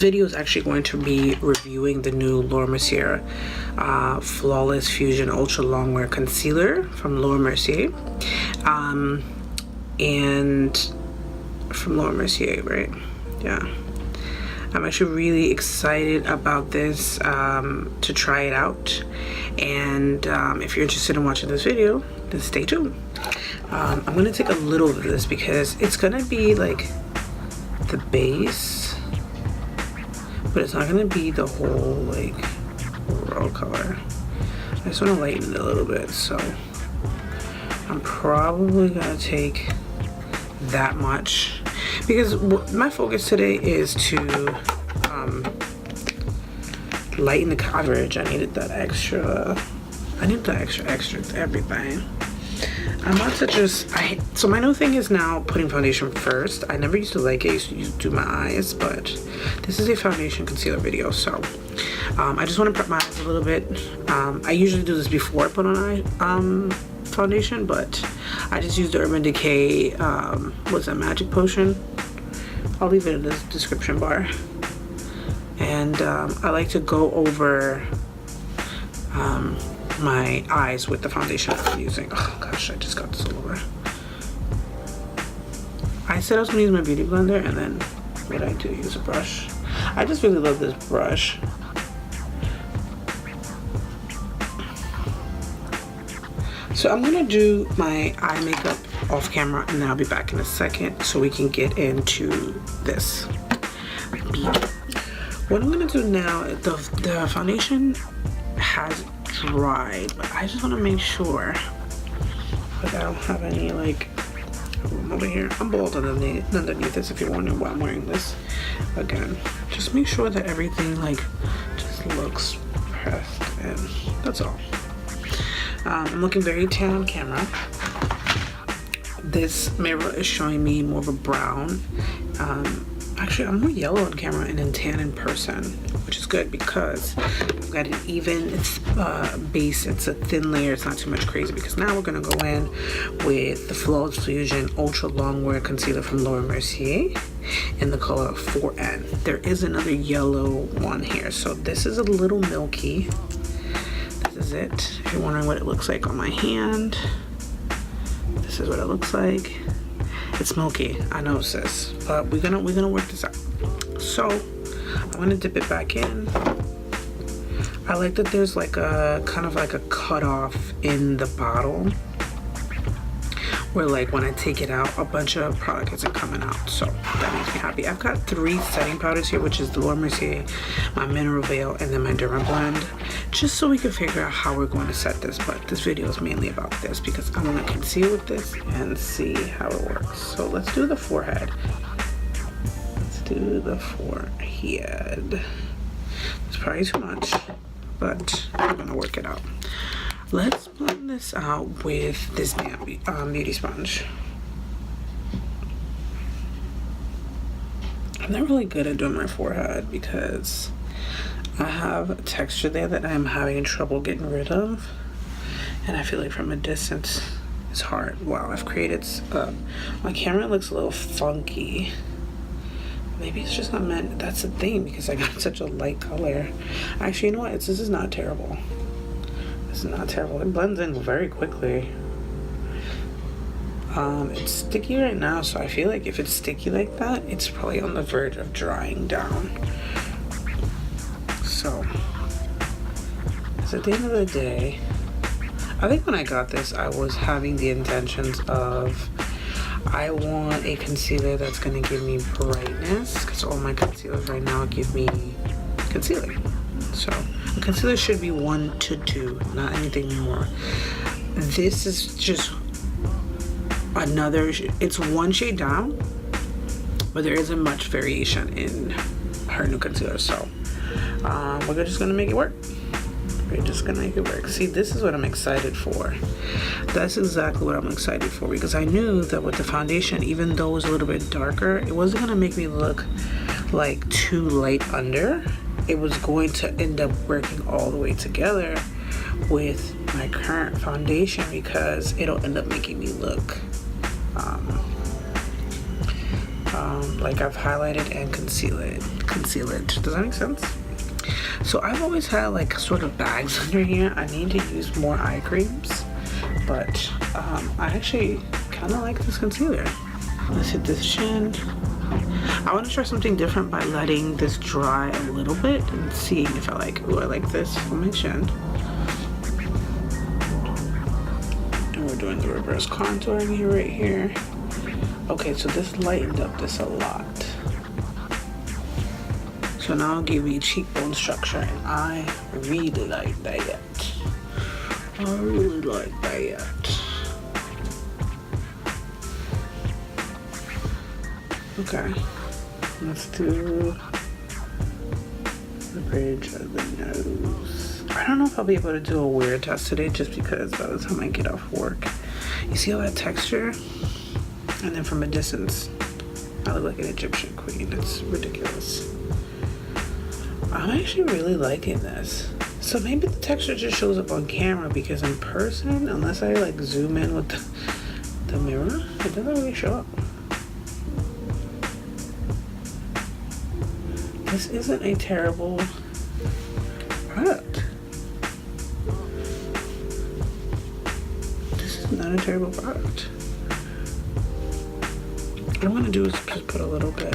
Video is actually going to be reviewing the new Mercier Flawless Fusion Ultra Longwear Concealer from Mercier. And from Mercier, right? Yeah. I'm actually really excited about this to try it out. And if you're interested in watching this video, then stay tuned. I'm gonna take a little of this because it's gonna be like the base, but it's not gonna be the whole like overall color. I just want to lighten it a little bit, so I'm probably gonna take that much because my focus today is to lighten the coverage. I needed that extra. I need the extra everything. I'm about to just, so my new thing is now putting foundation first. I never used to like it. I used to do my eyes, but this is a foundation concealer video. So I just want to prep my eyes a little bit. I usually do this before I put on foundation, but I just used the Urban Decay, what's that, Magic Potion? I'll leave it in the description bar. And I like to go over my eyes with the foundation I'm using. Oh gosh, I just got this all over. I said I was gonna use my beauty blender, and then what I do, use a brush. I just really love this brush. So I'm gonna do my eye makeup off camera, and then I'll be back in a second so we can get into this. What I'm gonna do now, the foundation has dried, but I just want to make sure that I don't have any like room over here. I'm bald underneath this, if you're wondering why I'm wearing this. Again, just make sure that everything like just looks pressed, and that's all. I'm looking very tan on camera. This mirror is showing me more of a brown. Actually, I'm more yellow on camera and then tan in person, which is good because I've got an even base. It's a thin layer. It's not too much crazy because now we're going to go in with the Flawless Fusion Ultra Longwear Concealer from Mercier in the color 4N. There is another yellow one here. So this is a little milky. This is it. If you're wondering what it looks like on my hand, this is what it looks like. It's milky, I know, sis, but we're gonna work this out. So I'm gonna dip it back in. I like that there's like a kind of like a cutoff in the bottle where like when I take it out, a bunch of product isn't coming out, so that makes me happy. I've got 3 setting powders here, which is the Mercier, my Mineral Veil, and then my Derma Blend, just so we can figure out how we're going to set this. But this video is mainly about this because I want to conceal with this and see how it works. So let's do the forehead. Let's do the forehead. It's probably too much, but I'm gonna work it out. Let's blend this out with this damn beauty sponge. I'm not really good at doing my forehead because I have a texture there that I'm having trouble getting rid of. And I feel like from a distance, it's hard. Wow, I've created, my camera looks a little funky. Maybe it's just not meant, that's the thing, because I got such a light color. Actually, you know what, this is not terrible. It's not terrible. It blends in very quickly. It's sticky right now, so I feel like if it's sticky like that, it's probably on the verge of drying down. So, at the end of the day, I think when I got this, I was having the intentions of, I want a concealer that's gonna give me brightness, because all my concealers right now give me concealer. So a concealer should be 1 to 2, not anything more. This is just another, it's 1 shade down, but there isn't much variation in her new concealer. So we're just gonna make it work. We're just gonna make it work. See, this is what I'm excited for. That's exactly what I'm excited for, because I knew that with the foundation, even though it was a little bit darker, it wasn't gonna make me look like too light under. It was going to end up working all the way together with my current foundation, because it'll end up making me look Like I've highlighted and conceal it. Does that make sense? So I've always had like sort of bags under here. I need to use more eye creams, but I actually kind of like this concealer. Let's hit this chin. I want to try something different by letting this dry a little bit and seeing if I like, ooh, I like this for my chin. And we're doing the reverse contouring here, right here. Okay, so this lightened up this a lot. So now I'll give you cheekbone structure, and I really like that. I really like that. Okay, let's do the bridge of the nose. I don't know if I'll be able to do a wear test today just because by the time I get off work, you see all that texture? And then from a distance, I look like an Egyptian queen. It's ridiculous. I'm actually really liking this. So maybe the texture just shows up on camera because in person, unless I like zoom in with the mirror, it doesn't really show up. This isn't a terrible product. This is not a terrible product. What I'm gonna do is just put a little bit.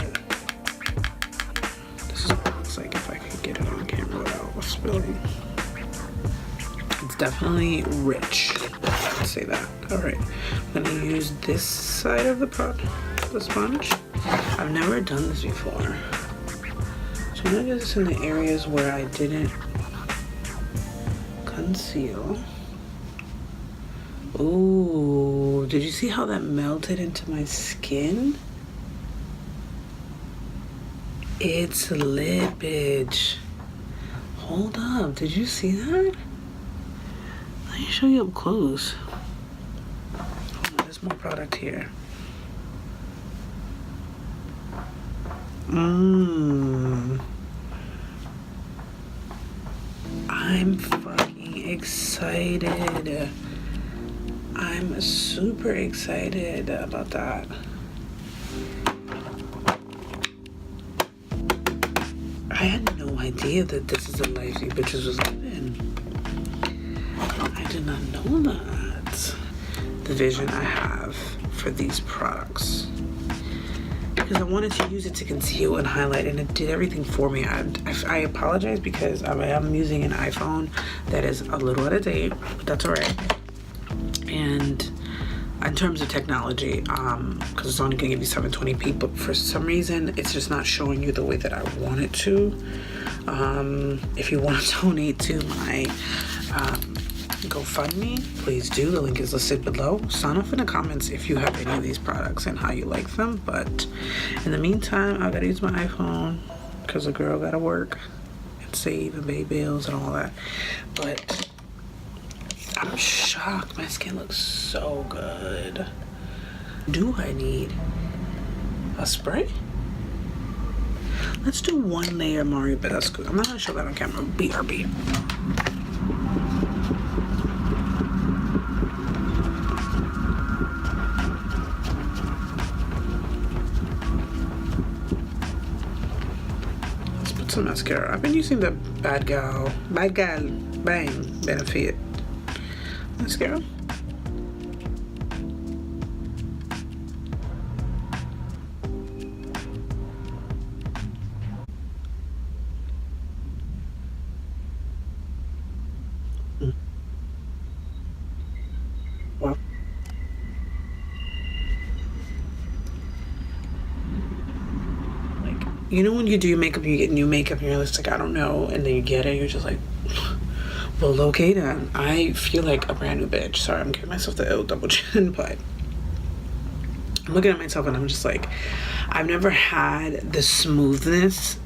This is what it looks like if I could get it on camera without spilling. It's definitely rich. Let's say that. All right, I'm gonna use this side of the sponge. I've never done this before. So I'm gonna do this in the areas where I didn't conceal. Ooh, did you see how that melted into my skin? It's lit, bitch. Hold up, did you see that? Let me show you up close. Hold on, there's more product here. I'm fucking excited. I'm super excited about that. I had no idea that this is the life you bitches was living. I did not know that. The vision I have for these products. Because I wanted to use it to conceal and highlight, and it did everything for me. I apologize because I am using an iPhone that is a little out of date, but that's all right. And in terms of technology, because it's only gonna give you 720p, but for some reason it's just not showing you the way that I want it to. If you want to donate to my GoFundMe, please do. The link is listed below. Sign off in the comments if you have any of these products and how you like them. But in the meantime, I gotta use my iPhone because the girl gotta work and save and pay bills and all that. But I'm shocked. My skin looks so good. Do I need a spray? Let's do one layer Mario Badescu. I'm not gonna show that on camera. BRB. Let's put some mascara. I've been using the Bad Gal Bang Benefit mascara. Wow. Like, you know when you do your makeup, you get new makeup and you're just like, I don't know, and then you get it, you're just like, well, okay then. I feel like a brand new bitch. Sorry, I'm giving myself the double chin, but I'm looking at myself and I'm just like, I've never had the smoothness.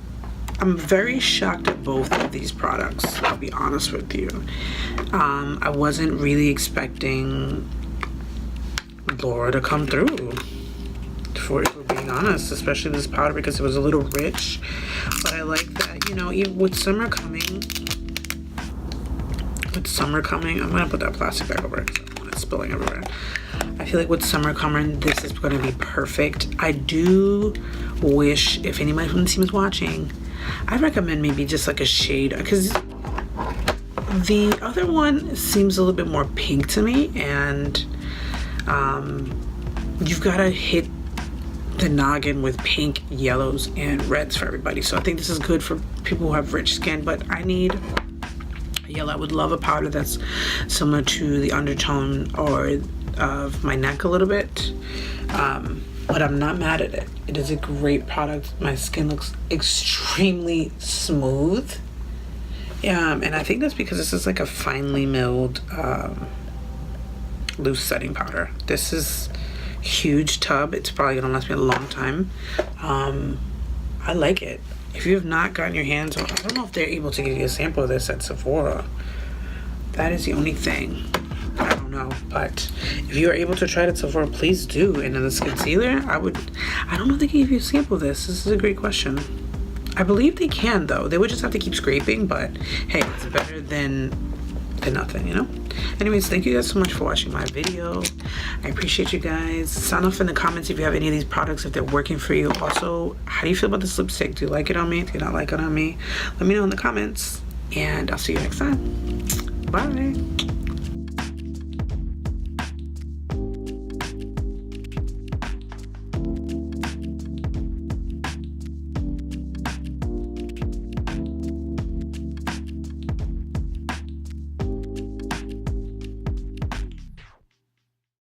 I'm very shocked at both of these products, I'll be honest with you. I wasn't really expecting Laura to come through, for being honest, especially this powder because it was a little rich. But I like that, you know, even with summer coming, I'm gonna put that plastic back over it because I don't want it spilling everywhere. I feel like with summer coming, this is going to be perfect. I do wish, if anybody from the team is watching, I recommend maybe just like a shade, because the other one seems a little bit more pink to me, and you've got to hit the noggin with pink, yellows, and reds for everybody. So I think this is good for people who have rich skin, but I need yellow. I would love a powder that's similar to the undertone or of my neck a little bit, but I'm not mad at it. It is a great product. My skin looks extremely smooth, and I think that's because this is like a finely milled loose setting powder. This is huge tub. It's probably gonna last me a long time. I like it. If you have not gotten your hands on, I don't know if they're able to give you a sample of this at Sephora. That is the only thing. I don't know, but if you are able to try it at Sephora, please do. And then this concealer, I don't know if they can give you a sample of this. This is a great question. I believe they can though. They would just have to keep scraping, but hey, it's better than nothing, you know? Anyways, thank you guys so much for watching my video. I appreciate you guys. Sound off in the comments if you have any of these products, if they're working for you. Also, how do you feel about this lipstick? Do you like it on me? Do you not like it on me? Let me know in the comments, and I'll see you next time. Bye.